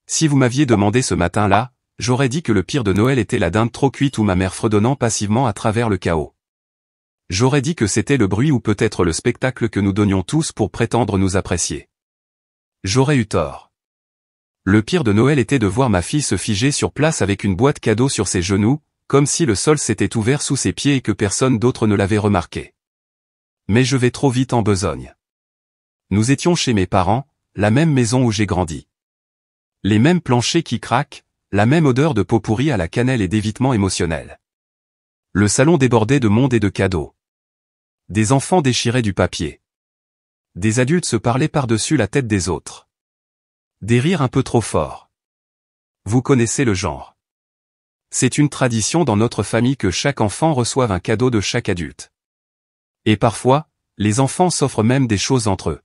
Si vous m'aviez demandé ce matin-là, j'aurais dit que le pire de Noël était la dinde trop cuite ou ma mère fredonnant passivement à travers le chaos. J'aurais dit que c'était le bruit ou peut-être le spectacle que nous donnions tous pour prétendre nous apprécier. J'aurais eu tort. Le pire de Noël était de voir ma fille se figer sur place avec une boîte cadeau sur ses genoux, comme si le sol s'était ouvert sous ses pieds et que personne d'autre ne l'avait remarqué. Mais je vais trop vite en besogne. Nous étions chez mes parents, la même maison où j'ai grandi. Les mêmes planchers qui craquent, la même odeur de pot pourri à la cannelle et d'évitement émotionnel. Le salon débordait de monde et de cadeaux. Des enfants déchiraient du papier. Des adultes se parlaient par-dessus la tête des autres. Des rires un peu trop forts. Vous connaissez le genre. C'est une tradition dans notre famille que chaque enfant reçoive un cadeau de chaque adulte. Et parfois, les enfants s'offrent même des choses entre eux.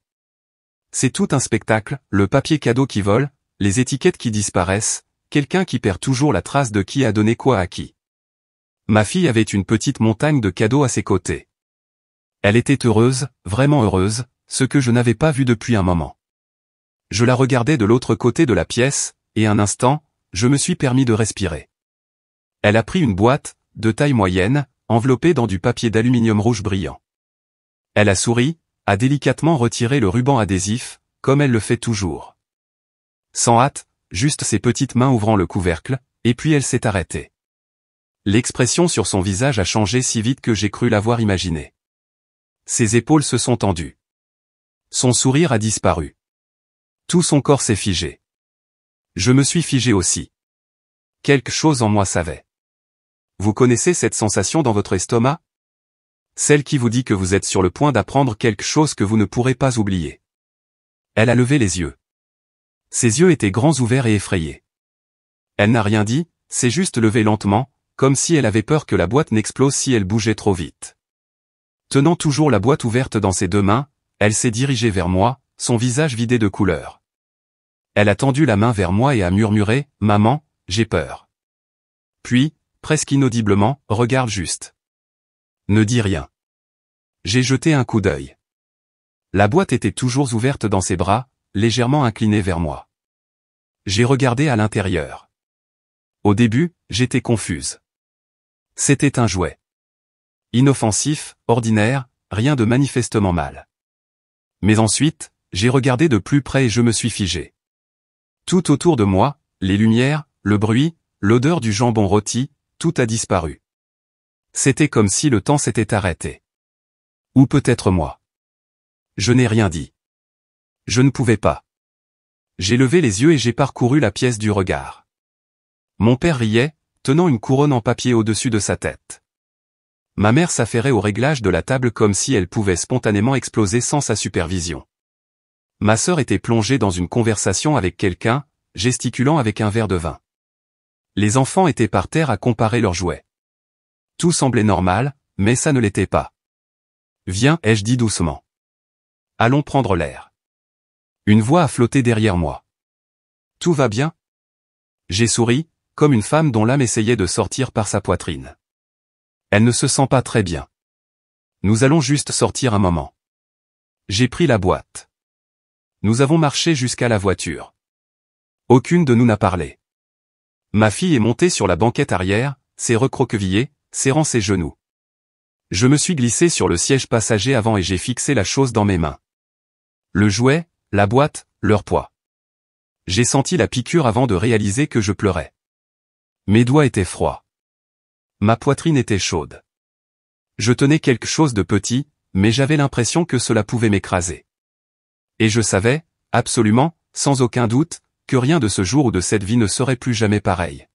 C'est tout un spectacle, le papier cadeau qui vole, les étiquettes qui disparaissent, quelqu'un qui perd toujours la trace de qui a donné quoi à qui. Ma fille avait une petite montagne de cadeaux à ses côtés. Elle était heureuse, vraiment heureuse, ce que je n'avais pas vu depuis un moment. Je la regardais de l'autre côté de la pièce, et un instant, je me suis permis de respirer. Elle a pris une boîte, de taille moyenne, enveloppée dans du papier d'aluminium rouge brillant. Elle a souri, a délicatement retiré le ruban adhésif, comme elle le fait toujours. Sans hâte, juste ses petites mains ouvrant le couvercle, et puis elle s'est arrêtée. L'expression sur son visage a changé si vite que j'ai cru l'avoir imaginé. Ses épaules se sont tendues. Son sourire a disparu. Tout son corps s'est figé. Je me suis figé aussi. Quelque chose en moi savait. Vous connaissez cette sensation dans votre estomac? Celle qui vous dit que vous êtes sur le point d'apprendre quelque chose que vous ne pourrez pas oublier. Elle a levé les yeux. Ses yeux étaient grands ouverts et effrayés. Elle n'a rien dit, s'est juste levée lentement, comme si elle avait peur que la boîte n'explose si elle bougeait trop vite. Tenant toujours la boîte ouverte dans ses deux mains, elle s'est dirigée vers moi, son visage vidé de couleur. Elle a tendu la main vers moi et a murmuré « Maman, j'ai peur ». Puis, presque inaudiblement, « Regarde juste. Ne dis rien ». J'ai jeté un coup d'œil. La boîte était toujours ouverte dans ses bras, légèrement inclinée vers moi. J'ai regardé à l'intérieur. Au début, j'étais confuse. C'était un jouet. Inoffensif, ordinaire, rien de manifestement mal. Mais ensuite, j'ai regardé de plus près et je me suis figé. Tout autour de moi, les lumières, le bruit, l'odeur du jambon rôti, tout a disparu. C'était comme si le temps s'était arrêté. Ou peut-être moi. Je n'ai rien dit. Je ne pouvais pas. J'ai levé les yeux et j'ai parcouru la pièce du regard. Mon père riait, tenant une couronne en papier au-dessus de sa tête. Ma mère s'affairait au réglage de la table comme si elle pouvait spontanément exploser sans sa supervision. Ma sœur était plongée dans une conversation avec quelqu'un, gesticulant avec un verre de vin. Les enfants étaient par terre à comparer leurs jouets. Tout semblait normal, mais ça ne l'était pas. « Viens, ai-je dit doucement. Allons prendre l'air. » Une voix a flotté derrière moi. « Tout va bien ?» J'ai souri, comme une femme dont l'âme essayait de sortir par sa poitrine. Elle ne se sent pas très bien. Nous allons juste sortir un moment. J'ai pris la boîte. Nous avons marché jusqu'à la voiture. Aucune de nous n'a parlé. Ma fille est montée sur la banquette arrière, s'est recroquevillée, serrant ses genoux. Je me suis glissé sur le siège passager avant et j'ai fixé la chose dans mes mains. Le jouet, la boîte, leur poids. J'ai senti la piqûre avant de réaliser que je pleurais. Mes doigts étaient froids. Ma poitrine était chaude. Je tenais quelque chose de petit, mais j'avais l'impression que cela pouvait m'écraser. Et je savais, absolument, sans aucun doute, que rien de ce jour ou de cette vie ne serait plus jamais pareil.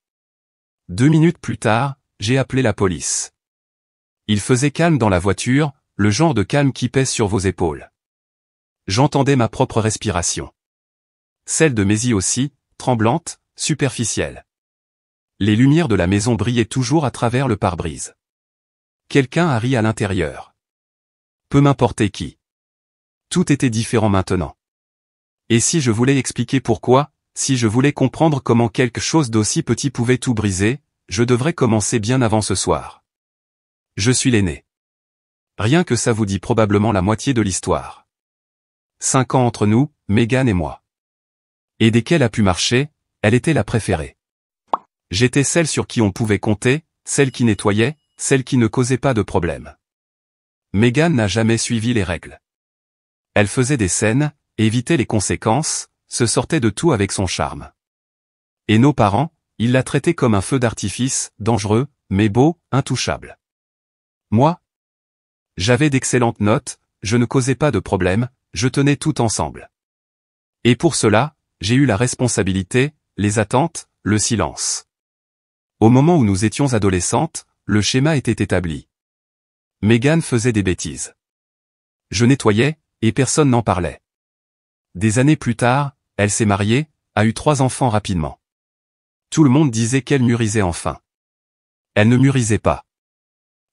2 minutes plus tard, j'ai appelé la police. Il faisait calme dans la voiture, le genre de calme qui pèse sur vos épaules. J'entendais ma propre respiration. Celle de Maisie aussi, tremblante, superficielle. Les lumières de la maison brillaient toujours à travers le pare-brise. Quelqu'un a ri à l'intérieur. Peu m'importait qui. Tout était différent maintenant. Et si je voulais expliquer pourquoi, si je voulais comprendre comment quelque chose d'aussi petit pouvait tout briser, je devrais commencer bien avant ce soir. Je suis l'aîné. Rien que ça vous dit probablement la moitié de l'histoire. 5 ans entre nous, Megan et moi. Et dès qu'elle a pu marcher, elle était la préférée. J'étais celle sur qui on pouvait compter, celle qui nettoyait, celle qui ne causait pas de problème. Meghan n'a jamais suivi les règles. Elle faisait des scènes, évitait les conséquences, se sortait de tout avec son charme. Et nos parents, ils la traitaient comme un feu d'artifice, dangereux, mais beau, intouchable. Moi, j'avais d'excellentes notes, je ne causais pas de problème, je tenais tout ensemble. Et pour cela, j'ai eu la responsabilité, les attentes, le silence. Au moment où nous étions adolescentes, le schéma était établi. Meghan faisait des bêtises. Je nettoyais, et personne n'en parlait. Des années plus tard, elle s'est mariée, a eu 3 enfants rapidement. Tout le monde disait qu'elle mûrisait enfin. Elle ne mûrisait pas.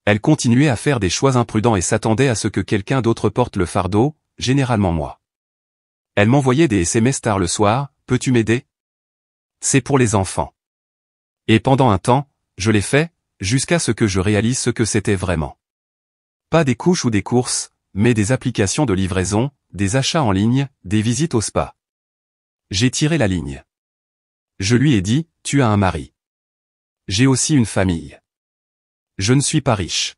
Elle continuait à faire des choix imprudents et s'attendait à ce que quelqu'un d'autre porte le fardeau, généralement moi. Elle m'envoyait des SMS tard le soir, « Peux-tu m'aider ? C'est pour les enfants. » Et pendant un temps, je l'ai fait, jusqu'à ce que je réalise ce que c'était vraiment. Pas des couches ou des courses, mais des applications de livraison, des achats en ligne, des visites au spa. J'ai tiré la ligne. Je lui ai dit, « Tu as un mari. J'ai aussi une famille. Je ne suis pas riche. »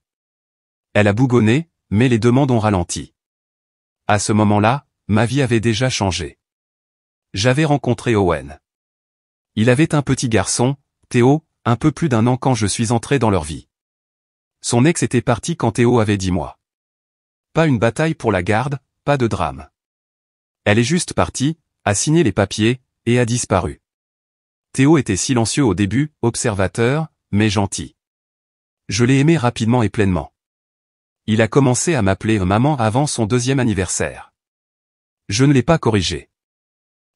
Elle a bougonné, mais les demandes ont ralenti. À ce moment-là, ma vie avait déjà changé. J'avais rencontré Owen. Il avait un petit garçon, Théo, un peu plus d'1 an quand je suis entré dans leur vie. Son ex était parti quand Théo avait 10 mois. Pas une bataille pour la garde, pas de drame. Elle est juste partie, a signé les papiers, et a disparu. Théo était silencieux au début, observateur, mais gentil. Je l'ai aimé rapidement et pleinement. Il a commencé à m'appeler maman avant son 2e anniversaire. Je ne l'ai pas corrigé.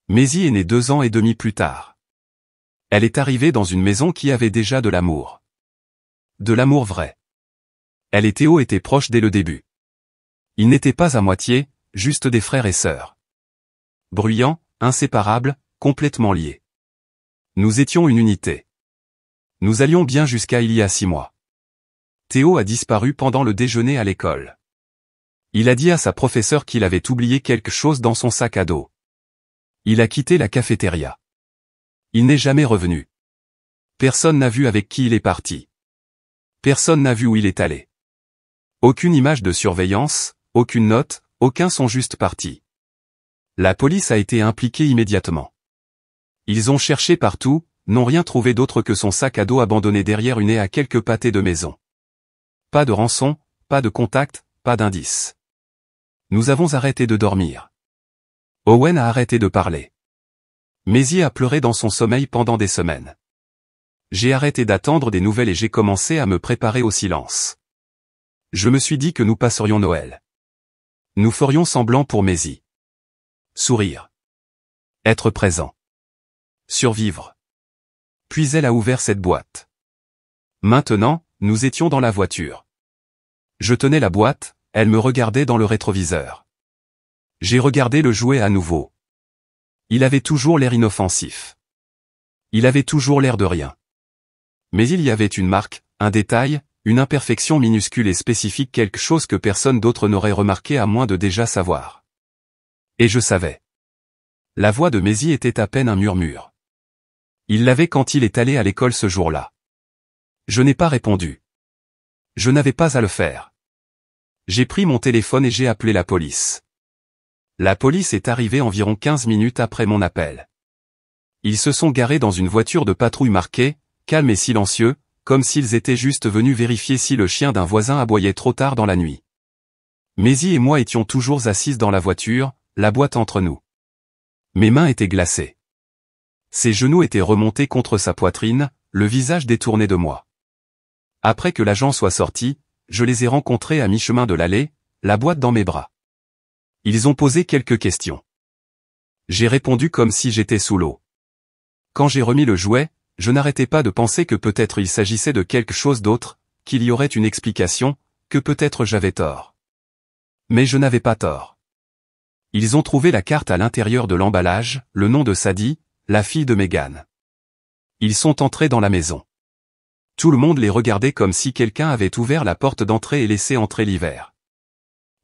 Maisie est née 2 ans et demi plus tard. Elle est arrivée dans une maison qui avait déjà de l'amour. De l'amour vrai. Elle et Théo étaient proches dès le début. Ils n'étaient pas à moitié, juste des frères et sœurs. Bruyants, inséparables, complètement liés. Nous étions une unité. Nous allions bien jusqu'à il y a 6 mois. Théo a disparu pendant le déjeuner à l'école. Il a dit à sa professeure qu'il avait oublié quelque chose dans son sac à dos. Il a quitté la cafétéria. Il n'est jamais revenu. Personne n'a vu avec qui il est parti. Personne n'a vu où il est allé. Aucune image de surveillance, aucune note, aucun sont juste partis. La police a été impliquée immédiatement. Ils ont cherché partout, n'ont rien trouvé d'autre que son sac à dos abandonné derrière une haie à quelques pâtés de maison. Pas de rançon, pas de contact, pas d'indice. Nous avons arrêté de dormir. Owen a arrêté de parler. Maisie a pleuré dans son sommeil pendant des semaines. J'ai arrêté d'attendre des nouvelles et j'ai commencé à me préparer au silence. Je me suis dit que nous passerions Noël. Nous ferions semblant pour Maisie. Sourire. Être présent. Survivre. Puis elle a ouvert cette boîte. Maintenant, nous étions dans la voiture. Je tenais la boîte, elle me regardait dans le rétroviseur. J'ai regardé le jouet à nouveau. Il avait toujours l'air inoffensif. Il avait toujours l'air de rien. Mais il y avait une marque, un détail, une imperfection minuscule et spécifique, quelque chose que personne d'autre n'aurait remarqué à moins de déjà savoir. Et je savais. La voix de Maisie était à peine un murmure. Il l'avait quand il est allé à l'école ce jour-là. Je n'ai pas répondu. Je n'avais pas à le faire. J'ai pris mon téléphone et j'ai appelé la police. La police est arrivée environ 15 minutes après mon appel. Ils se sont garés dans une voiture de patrouille marquée, calme et silencieux, comme s'ils étaient juste venus vérifier si le chien d'un voisin aboyait trop tard dans la nuit. Maisie et moi étions toujours assises dans la voiture, la boîte entre nous. Mes mains étaient glacées. Ses genoux étaient remontés contre sa poitrine, le visage détourné de moi. Après que l'agent soit sorti, je les ai rencontrés à mi-chemin de l'allée, la boîte dans mes bras. Ils ont posé quelques questions. J'ai répondu comme si j'étais sous l'eau. Quand j'ai remis le jouet, je n'arrêtais pas de penser que peut-être il s'agissait de quelque chose d'autre, qu'il y aurait une explication, que peut-être j'avais tort. Mais je n'avais pas tort. Ils ont trouvé la carte à l'intérieur de l'emballage, le nom de Sadie, la fille de Meghan. Ils sont entrés dans la maison. Tout le monde les regardait comme si quelqu'un avait ouvert la porte d'entrée et laissé entrer l'hiver.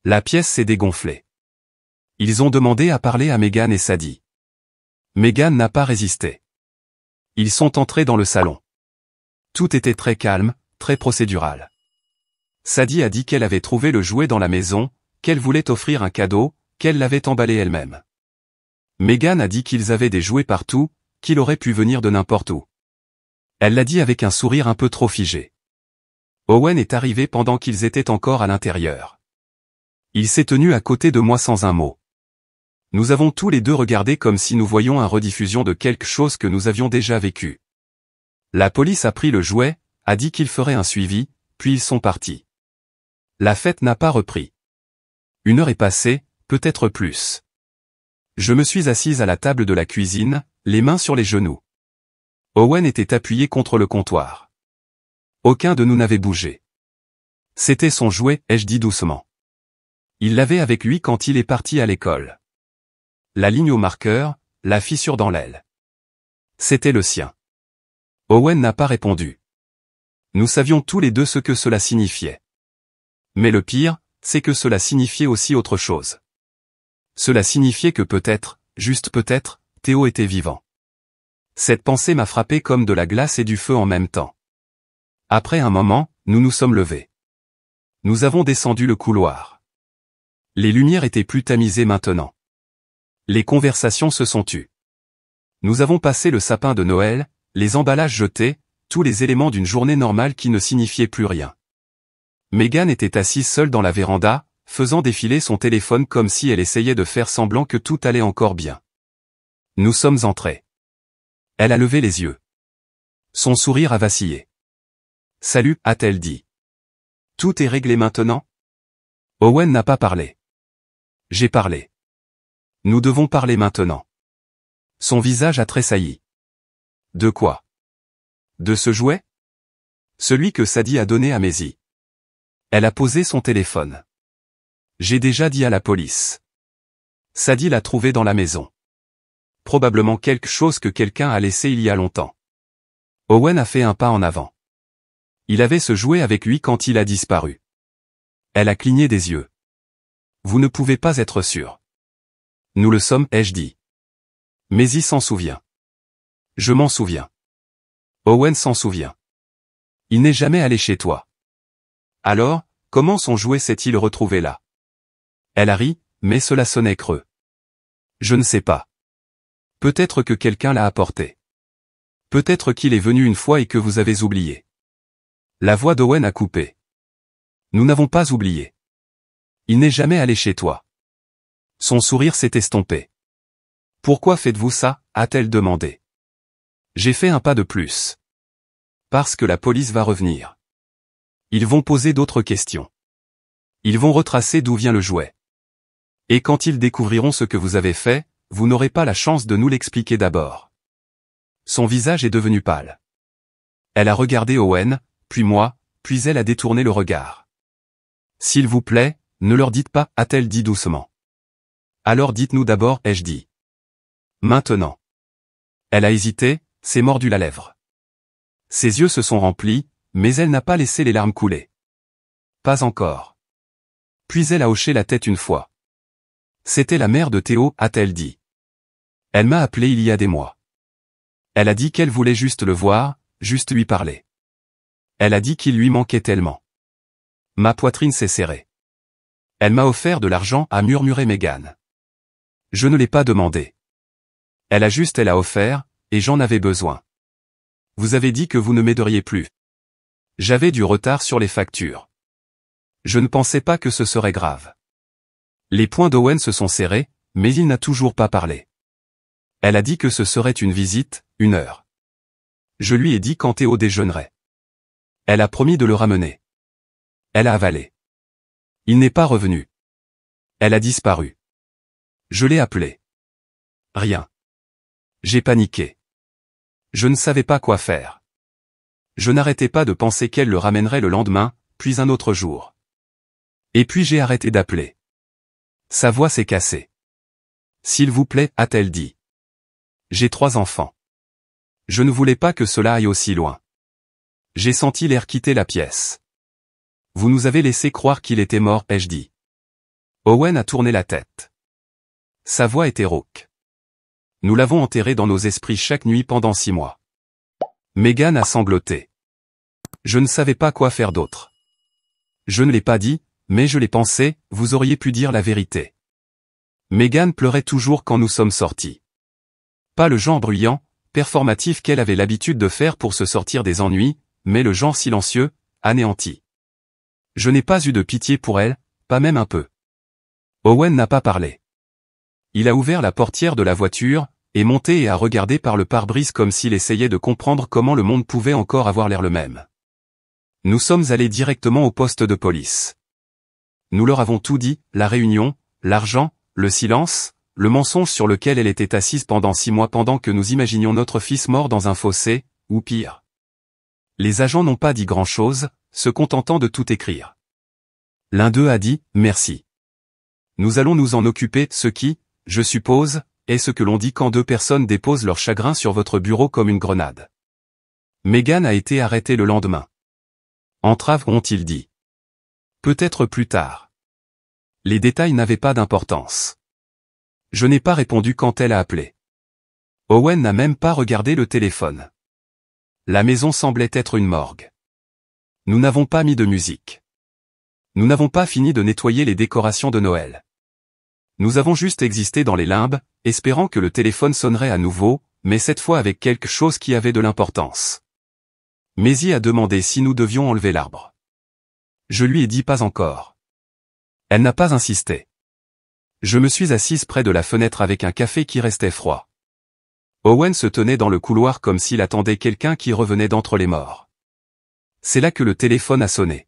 La pièce s'est dégonflée. Ils ont demandé à parler à Meghan et Sadie. Meghan n'a pas résisté. Ils sont entrés dans le salon. Tout était très calme, très procédural. Sadie a dit qu'elle avait trouvé le jouet dans la maison, qu'elle voulait offrir un cadeau, qu'elle l'avait emballé elle-même. Megan a dit qu'ils avaient des jouets partout, qu'il aurait pu venir de n'importe où. Elle l'a dit avec un sourire un peu trop figé. Owen est arrivé pendant qu'ils étaient encore à l'intérieur. Il s'est tenu à côté de moi sans un mot. Nous avons tous les deux regardé comme si nous voyions une rediffusion de quelque chose que nous avions déjà vécu. La police a pris le jouet, a dit qu'il ferait un suivi, puis ils sont partis. La fête n'a pas repris. 1 heure est passée, peut-être plus. Je me suis assise à la table de la cuisine, les mains sur les genoux. Owen était appuyé contre le comptoir. Aucun de nous n'avait bougé. C'était son jouet, ai-je dit doucement. Il l'avait avec lui quand il est parti à l'école. La ligne au marqueur, la fissure dans l'aile. C'était le sien. Owen n'a pas répondu. Nous savions tous les deux ce que cela signifiait. Mais le pire, c'est que cela signifiait aussi autre chose. Cela signifiait que peut-être, juste peut-être, Théo était vivant. Cette pensée m'a frappé comme de la glace et du feu en même temps. Après un moment, nous nous sommes levés. Nous avons descendu le couloir. Les lumières étaient plus tamisées maintenant. Les conversations se sont tues. Nous avons passé le sapin de Noël, les emballages jetés, tous les éléments d'une journée normale qui ne signifiaient plus rien. Megan était assise seule dans la véranda, faisant défiler son téléphone comme si elle essayait de faire semblant que tout allait encore bien. Nous sommes entrés. Elle a levé les yeux. Son sourire a vacillé. « Salut » a-t-elle dit. « Tout est réglé maintenant ?» Owen n'a pas parlé. J'ai parlé. Nous devons parler maintenant. Son visage a tressailli. De quoi? De ce jouet? Celui que Sadie a donné à Maisie. Elle a posé son téléphone. J'ai déjà dit à la police. Sadie l'a trouvé dans la maison. Probablement quelque chose que quelqu'un a laissé il y a longtemps. Owen a fait un pas en avant. Il avait ce jouet avec lui quand il a disparu. Elle a cligné des yeux. Vous ne pouvez pas être sûr. Nous le sommes, ai-je dit. Maisie s'en souvient. Je m'en souviens. Owen s'en souvient. Il n'est jamais allé chez toi. Alors, comment son jouet s'est-il retrouvé là? Elle a ri, mais cela sonnait creux. Je ne sais pas. Peut-être que quelqu'un l'a apporté. Peut-être qu'il est venu une fois et que vous avez oublié. La voix d'Owen a coupé. Nous n'avons pas oublié. Il n'est jamais allé chez toi. Son sourire s'est estompé. Pourquoi faites-vous ça? A-t-elle demandé. J'ai fait un pas de plus. Parce que la police va revenir. Ils vont poser d'autres questions. Ils vont retracer d'où vient le jouet. Et quand ils découvriront ce que vous avez fait, vous n'aurez pas la chance de nous l'expliquer d'abord. Son visage est devenu pâle. Elle a regardé Owen, puis moi, puis elle a détourné le regard. S'il vous plaît, ne leur dites pas, a-t-elle dit doucement. Alors dites-nous d'abord, ai-je dit. Maintenant. Elle a hésité, s'est mordu la lèvre. Ses yeux se sont remplis, mais elle n'a pas laissé les larmes couler. Pas encore. Puis elle a hoché la tête une fois. C'était la mère de Théo, a-t-elle dit. Elle m'a appelé il y a des mois. Elle a dit qu'elle voulait juste le voir, juste lui parler. Elle a dit qu'il lui manquait tellement. Ma poitrine s'est serrée. Elle m'a offert de l'argent, a murmuré Megan. Je ne l'ai pas demandé. Elle a offert, et j'en avais besoin. Vous avez dit que vous ne m'aideriez plus. J'avais du retard sur les factures. Je ne pensais pas que ce serait grave. Les poings d'Owen se sont serrés, mais il n'a toujours pas parlé. Elle a dit que ce serait une visite, 1 heure. Je lui ai dit quand Théo déjeunerait. Elle a promis de le ramener. Elle a avalé. Il n'est pas revenu. Elle a disparu. Je l'ai appelé. Rien. J'ai paniqué. Je ne savais pas quoi faire. Je n'arrêtais pas de penser qu'elle le ramènerait le lendemain, puis un autre jour. Et puis j'ai arrêté d'appeler. Sa voix s'est cassée. S'il vous plaît, a-t-elle dit. J'ai 3 enfants. Je ne voulais pas que cela aille aussi loin. J'ai senti l'air quitter la pièce. Vous nous avez laissé croire qu'il était mort, ai-je dit. Owen a tourné la tête. Sa voix était rauque. Nous l'avons enterré dans nos esprits chaque nuit pendant 6 mois. Megan a sangloté. Je ne savais pas quoi faire d'autre. Je ne l'ai pas dit, mais je l'ai pensé, vous auriez pu dire la vérité. Megan pleurait toujours quand nous sommes sortis. Pas le genre bruyant, performatif qu'elle avait l'habitude de faire pour se sortir des ennuis, mais le genre silencieux, anéanti. Je n'ai pas eu de pitié pour elle, pas même un peu. Owen n'a pas parlé. Il a ouvert la portière de la voiture, est monté et a regardé par le pare-brise comme s'il essayait de comprendre comment le monde pouvait encore avoir l'air le même. Nous sommes allés directement au poste de police. Nous leur avons tout dit, la réunion, l'argent, le silence, le mensonge sur lequel elle était assise pendant 6 mois pendant que nous imaginions notre fils mort dans un fossé, ou pire. Les agents n'ont pas dit grand-chose, se contentant de tout écrire. L'un d'eux a dit « Merci. Nous allons nous en occuper », ce qui, je suppose, est ce que l'on dit quand 2 personnes déposent leur chagrin sur votre bureau comme une grenade. Megan a été arrêtée le lendemain. Entrave ont-ils dit. Peut-être plus tard. Les détails n'avaient pas d'importance. Je n'ai pas répondu quand elle a appelé. Owen n'a même pas regardé le téléphone. La maison semblait être une morgue. Nous n'avons pas mis de musique. Nous n'avons pas fini de nettoyer les décorations de Noël. Nous avons juste existé dans les limbes, espérant que le téléphone sonnerait à nouveau, mais cette fois avec quelque chose qui avait de l'importance. Maisie a demandé si nous devions enlever l'arbre. Je lui ai dit pas encore. Elle n'a pas insisté. Je me suis assise près de la fenêtre avec un café qui restait froid. Owen se tenait dans le couloir comme s'il attendait quelqu'un qui revenait d'entre les morts. C'est là que le téléphone a sonné.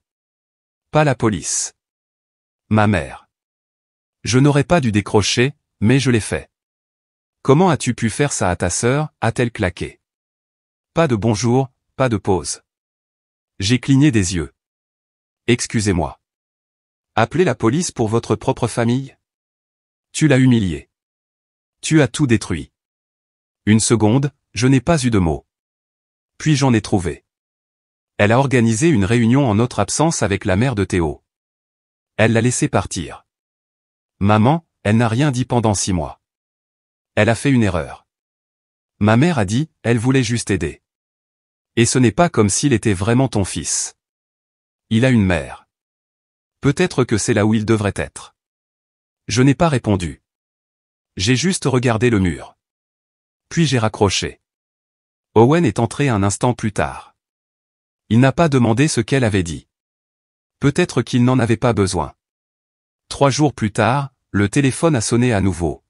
Pas la police. Ma mère. Je n'aurais pas dû décrocher, mais je l'ai fait. Comment as-tu pu faire ça à ta sœur, a-t-elle claqué. Pas de bonjour, pas de pause. J'ai cligné des yeux. Excusez-moi. Appelez la police pour votre propre famille? Tu l'as humiliée. Tu as tout détruit. Une seconde, je n'ai pas eu de mots. Puis j'en ai trouvé. Elle a organisé une réunion en notre absence avec la mère de Théo. Elle l'a laissé partir. Maman, elle n'a rien dit pendant 6 mois. Elle a fait une erreur. Ma mère a dit, elle voulait juste aider. Et ce n'est pas comme s'il était vraiment ton fils. Il a une mère. Peut-être que c'est là où il devrait être. Je n'ai pas répondu. J'ai juste regardé le mur. Puis j'ai raccroché. Owen est entré un instant plus tard. Il n'a pas demandé ce qu'elle avait dit. Peut-être qu'il n'en avait pas besoin. 3 jours plus tard, le téléphone a sonné à nouveau.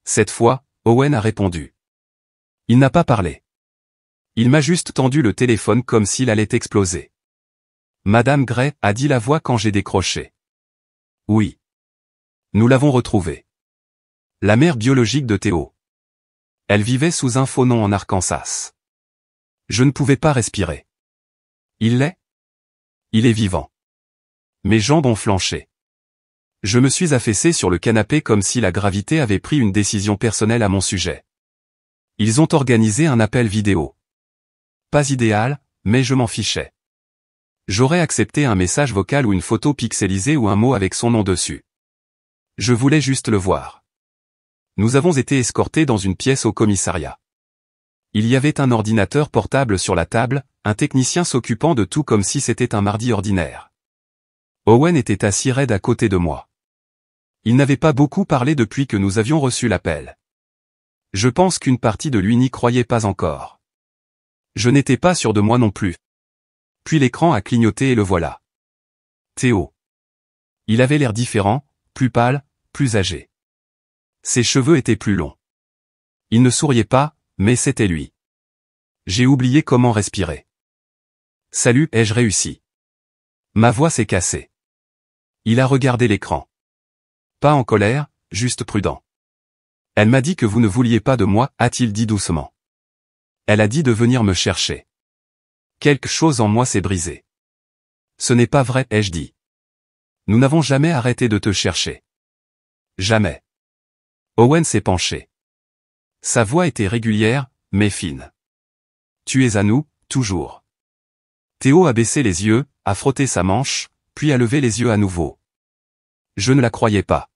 Cette fois, Owen a répondu. Il n'a pas parlé. Il m'a juste tendu le téléphone comme s'il allait exploser. Madame Gray, a dit la voix quand j'ai décroché. Oui. Nous l'avons retrouvée. La mère biologique de Théo. Elle vivait sous un faux nom en Arkansas. Je ne pouvais pas respirer. Il l'est? Il est vivant. Mes jambes ont flanché. Je me suis affaissé sur le canapé comme si la gravité avait pris une décision personnelle à mon sujet. Ils ont organisé un appel vidéo. Pas idéal, mais je m'en fichais. J'aurais accepté un message vocal ou une photo pixelisée ou un mot avec son nom dessus. Je voulais juste le voir. Nous avons été escortés dans une pièce au commissariat. Il y avait un ordinateur portable sur la table, un technicien s'occupant de tout comme si c'était un mardi ordinaire. Owen était assis raide à côté de moi. Il n'avait pas beaucoup parlé depuis que nous avions reçu l'appel. Je pense qu'une partie de lui n'y croyait pas encore. Je n'étais pas sûr de moi non plus. Puis l'écran a clignoté et le voilà. Théo. Il avait l'air différent, plus pâle, plus âgé. Ses cheveux étaient plus longs. Il ne souriait pas, mais c'était lui. J'ai oublié comment respirer. Salut, ai-je réussi? Ma voix s'est cassée. Il a regardé l'écran. Pas en colère, juste prudent. Elle m'a dit que vous ne vouliez pas de moi, a-t-il dit doucement. Elle a dit de venir me chercher. Quelque chose en moi s'est brisé. Ce n'est pas vrai, ai-je dit. Nous n'avons jamais arrêté de te chercher. Jamais. Owen s'est penché. Sa voix était régulière, mais fine. Tu es à nous, toujours. Théo a baissé les yeux, a frotté sa manche, puis a levé les yeux à nouveau. Je ne la croyais pas.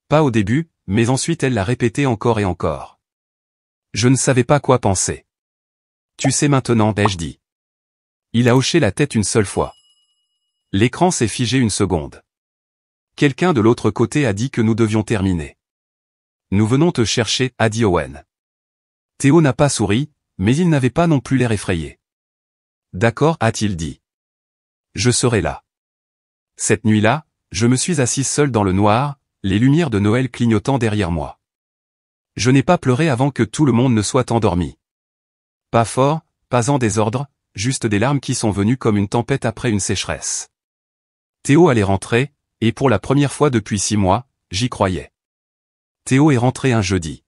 Pas au début, mais ensuite elle l'a répété encore et encore. Je ne savais pas quoi penser. Tu sais maintenant, ai-je dit. Il a hoché la tête une seule fois. L'écran s'est figé une seconde. Quelqu'un de l'autre côté a dit que nous devions terminer. Nous venons te chercher, a dit Owen. Théo n'a pas souri, mais il n'avait pas non plus l'air effrayé. D'accord, a-t-il dit. Je serai là. Cette nuit-là, je me suis assise seul dans le noir, les lumières de Noël clignotant derrière moi. Je n'ai pas pleuré avant que tout le monde ne soit endormi. Pas fort, pas en désordre, juste des larmes qui sont venues comme une tempête après une sécheresse. Théo allait rentrer, et pour la première fois depuis 6 mois, j'y croyais. Théo est rentré un jeudi.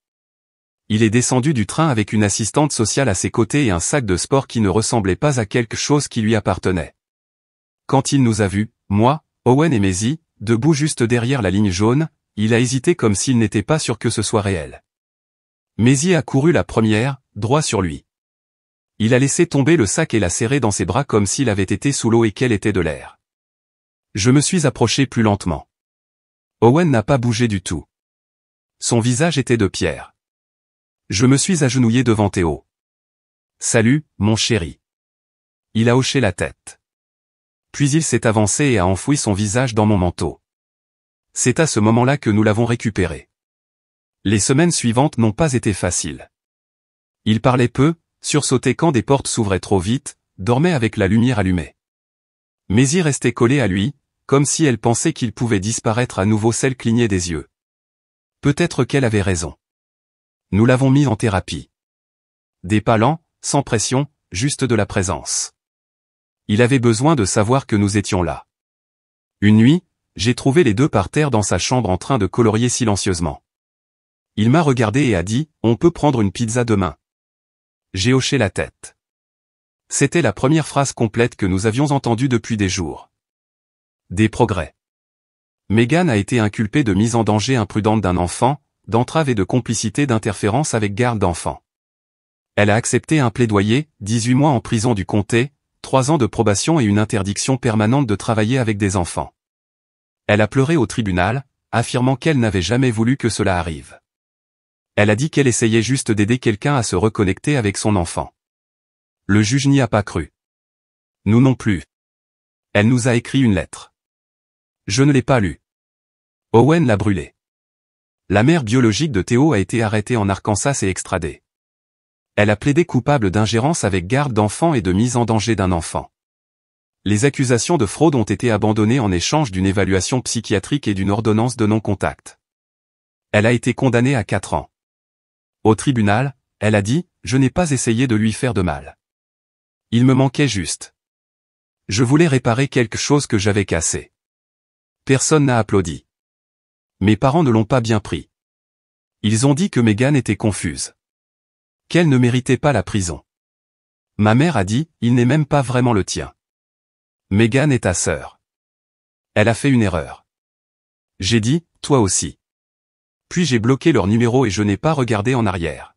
Il est descendu du train avec une assistante sociale à ses côtés et un sac de sport qui ne ressemblait pas à quelque chose qui lui appartenait. Quand il nous a vus, moi, Owen et Maisie, debout juste derrière la ligne jaune, il a hésité comme s'il n'était pas sûr que ce soit réel. Maisie a couru la première, droit sur lui. Il a laissé tomber le sac et l'a serré dans ses bras comme s'il avait été sous l'eau et qu'elle était de l'air. Je me suis approché plus lentement. Owen n'a pas bougé du tout. Son visage était de pierre. Je me suis agenouillé devant Théo. « Salut, mon chéri. » Il a hoché la tête. Puis il s'est avancé et a enfoui son visage dans mon manteau. C'est à ce moment-là que nous l'avons récupéré. Les semaines suivantes n'ont pas été faciles. Il parlait peu, sursautait quand des portes s'ouvraient trop vite, dormait avec la lumière allumée. Maisie restait collée à lui, comme si elle pensait qu'il pouvait disparaître à nouveau, celle clignait des yeux. Peut-être qu'elle avait raison. Nous l'avons mis en thérapie. Des pas lents, sans pression, juste de la présence. Il avait besoin de savoir que nous étions là. Une nuit, j'ai trouvé les deux par terre dans sa chambre en train de colorier silencieusement. Il m'a regardé et a dit « On peut prendre une pizza demain ». J'ai hoché la tête. C'était la première phrase complète que nous avions entendue depuis des jours. Des progrès. Megan a été inculpée de mise en danger imprudente d'un enfant, d'entrave et de complicité d'interférence avec garde d'enfant. Elle a accepté un plaidoyer, 18 mois en prison du comté, 3 ans de probation et une interdiction permanente de travailler avec des enfants. Elle a pleuré au tribunal, affirmant qu'elle n'avait jamais voulu que cela arrive. Elle a dit qu'elle essayait juste d'aider quelqu'un à se reconnecter avec son enfant. Le juge n'y a pas cru. Nous non plus. Elle nous a écrit une lettre. Je ne l'ai pas lue. Owen l'a brûlée. La mère biologique de Théo a été arrêtée en Arkansas et extradée. Elle a plaidé coupable d'ingérence avec garde d'enfant et de mise en danger d'un enfant. Les accusations de fraude ont été abandonnées en échange d'une évaluation psychiatrique et d'une ordonnance de non-contact. Elle a été condamnée à 4 ans. Au tribunal, elle a dit « Je n'ai pas essayé de lui faire de mal. Il me manquait juste. Je voulais réparer quelque chose que j'avais cassé. » Personne n'a applaudi. Mes parents ne l'ont pas bien pris. Ils ont dit que Megan était confuse. Qu'elle ne méritait pas la prison. Ma mère a dit « Il n'est même pas vraiment le tien. Megan est ta sœur. Elle a fait une erreur. » J'ai dit « Toi aussi. » Puis j'ai bloqué leur numéro et je n'ai pas regardé en arrière.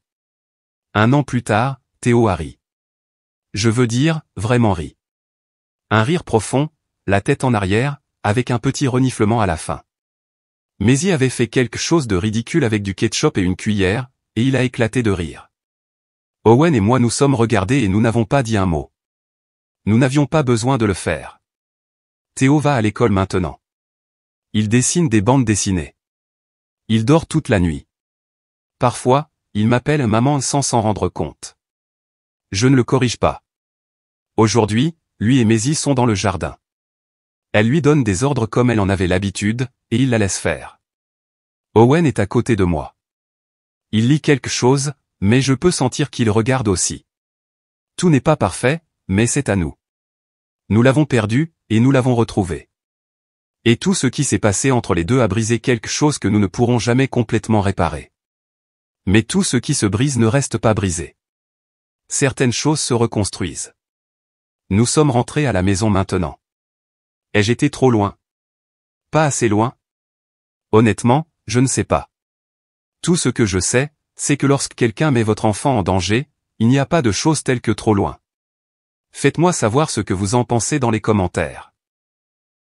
1 an plus tard, Théo a ri. Je veux dire, vraiment ri. Un rire profond, la tête en arrière, avec un petit reniflement à la fin. Maisie avait fait quelque chose de ridicule avec du ketchup et une cuillère, et il a éclaté de rire. Owen et moi nous sommes regardés et nous n'avons pas dit un mot. Nous n'avions pas besoin de le faire. Théo va à l'école maintenant. Il dessine des bandes dessinées. Il dort toute la nuit. Parfois, il m'appelle maman sans s'en rendre compte. Je ne le corrige pas. Aujourd'hui, lui et Maisie sont dans le jardin. Elle lui donne des ordres comme elle en avait l'habitude, et il la laisse faire. Owen est à côté de moi. Il lit quelque chose, mais je peux sentir qu'il regarde aussi. Tout n'est pas parfait, mais c'est à nous. Nous l'avons perdu, et nous l'avons retrouvé. Et tout ce qui s'est passé entre les deux a brisé quelque chose que nous ne pourrons jamais complètement réparer. Mais tout ce qui se brise ne reste pas brisé. Certaines choses se reconstruisent. Nous sommes rentrés à la maison maintenant. Ai-je été trop loin? Pas assez loin? Honnêtement, je ne sais pas. Tout ce que je sais, c'est que lorsque quelqu'un met votre enfant en danger, il n'y a pas de chose telle que trop loin. Faites-moi savoir ce que vous en pensez dans les commentaires.